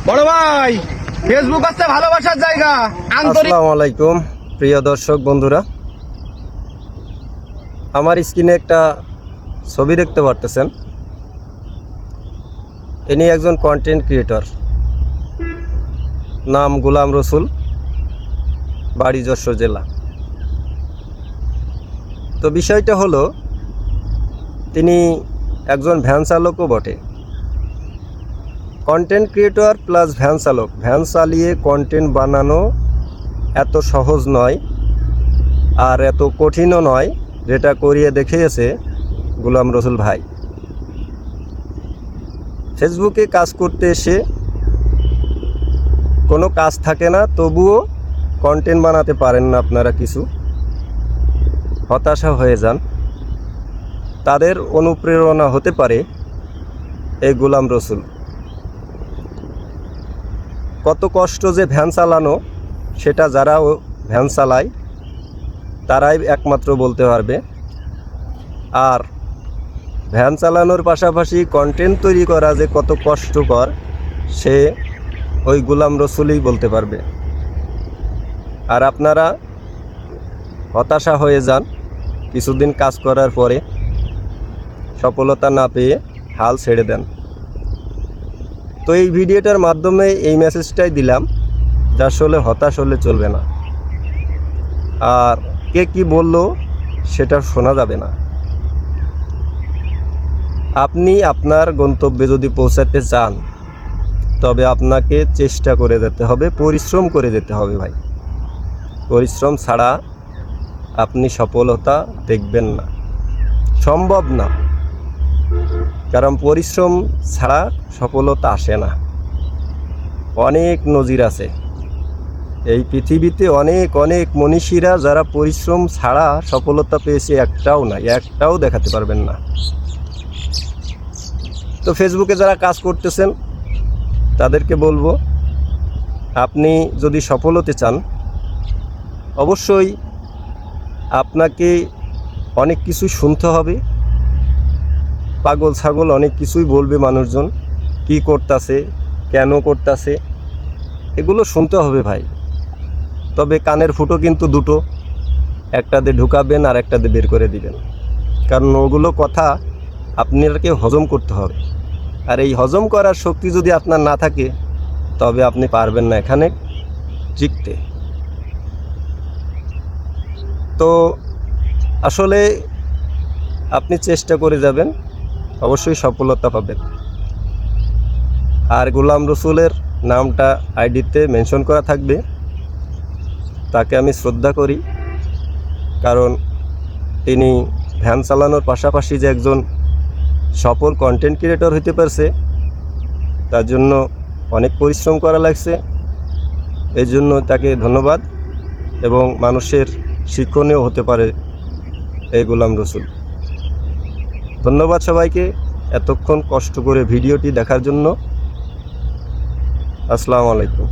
বড় ভাই, ফেসবুক হচ্ছে ভালোবাসার জায়গা। আসসালামু আলাইকুম প্রিয় দর্শক বন্ধুরা, আমার স্ক্রিনে একটা ছবি দেখতে পারতেছেন। ইনি একজন কন্টেন্ট ক্রিয়েটর, নাম গোলাম রসুল, বাড়ি যশোর জেলা। তো বিষয়টা হলো, তিনি একজন ভ্যান চালকও বটে। কন্টেন্ট ক্রিয়েটর প্লাস ভ্যান চালক, ভ্যান চালিয়ে কন্টেন্ট বানানো এত সহজ নয় আর এত কঠিনও নয়, যেটা করিয়ে দেখিয়েছে গোলাম রসুল ভাই। ফেসবুকে কাজ করতে এসে কোনো কাজ থাকে না, তবুও কন্টেন্ট বানাতে পারেন না আপনারা, কিছু হতাশা হয়ে যান। তাদের অনুপ্রেরণা হতে পারে এই গোলাম রসুল। কত কষ্ট যে ভ্যান চালানো, সেটা যারা ভ্যান চালায় তারাই একমাত্র বলতে পারবে। আর ভ্যান চালানোর পাশাপাশি কন্টেন্ট তৈরি করা যে কত কষ্টকর, সে ওই গোলাম রসুলই বলতে পারবে। আর আপনারা হতাশা হয়ে যান কিছুদিন কাজ করার পরে, সফলতা না পেয়ে হাল ছেড়ে দেন। তো এই ভিডিওটার মাধ্যমে এই মেসেজটাই দিলাম যে আসলে হতাশ হলে চলবে না। আর কে কি বললো সেটা শোনা যাবে না। আপনি আপনার গন্তব্যে যদি পৌঁছাতে চান, তবে আপনাকে চেষ্টা করে যেতে হবে, পরিশ্রম করে যেতে হবে ভাই। পরিশ্রম ছাড়া আপনি সফলতা দেখবেন না, সম্ভব না। কারণ পরিশ্রম ছাড়া সফলতা আসে না। অনেক নজির আছে এই পৃথিবীতে, অনেক অনেক মনীষীরা যারা পরিশ্রম ছাড়া সফলতা পেয়েছে, একটাও না, একটাও দেখাতে পারবেন না। তো ফেসবুকে যারা কাজ করতেছেন তাদেরকে বলবো, আপনি যদি সফল হতে চান, অবশ্যই আপনাকে অনেক কিছু শুনতে হবে। পাগল ছাগল অনেক কিছুই বলবে মানুষজন, কি করতেছে, কেন করতেছে, এগুলো শুনতে হবে ভাই। তবে কানের ফুটো কিন্তু দুটো, একটাতে ঢুকাবেন আর একটাতে বের করে দিবেন। কারণ ওগুলো কথা আপনাকে হজম করতে হবে। আর এই হজম করার শক্তি যদি আপনার না থাকে, তবে আপনি পারবেন না এখানে টিকতে। তো আসলে আপনি চেষ্টা করে যাবেন, অবশ্যই সফলতা পাবেন। আর গোলাম রসুলের নামটা আইডিতে মেনশন করা থাকবে। তাকে আমি শ্রদ্ধা করি, কারণ তিনি ভ্যান চালানোর পাশাপাশি যে একজন সফল কন্টেন্ট ক্রিয়েটর হতে পারছে, তার জন্য অনেক পরিশ্রম করা লাগছে। এই জন্য তাকে ধন্যবাদ, এবং মানুষের শিক্ষণীয় হতে পারে এই গোলাম রসুল। ধন্যবাদ সবাইকে এতক্ষণ কষ্ট করে ভিডিওটি দেখার জন্য। আসসালামু আলাইকুম।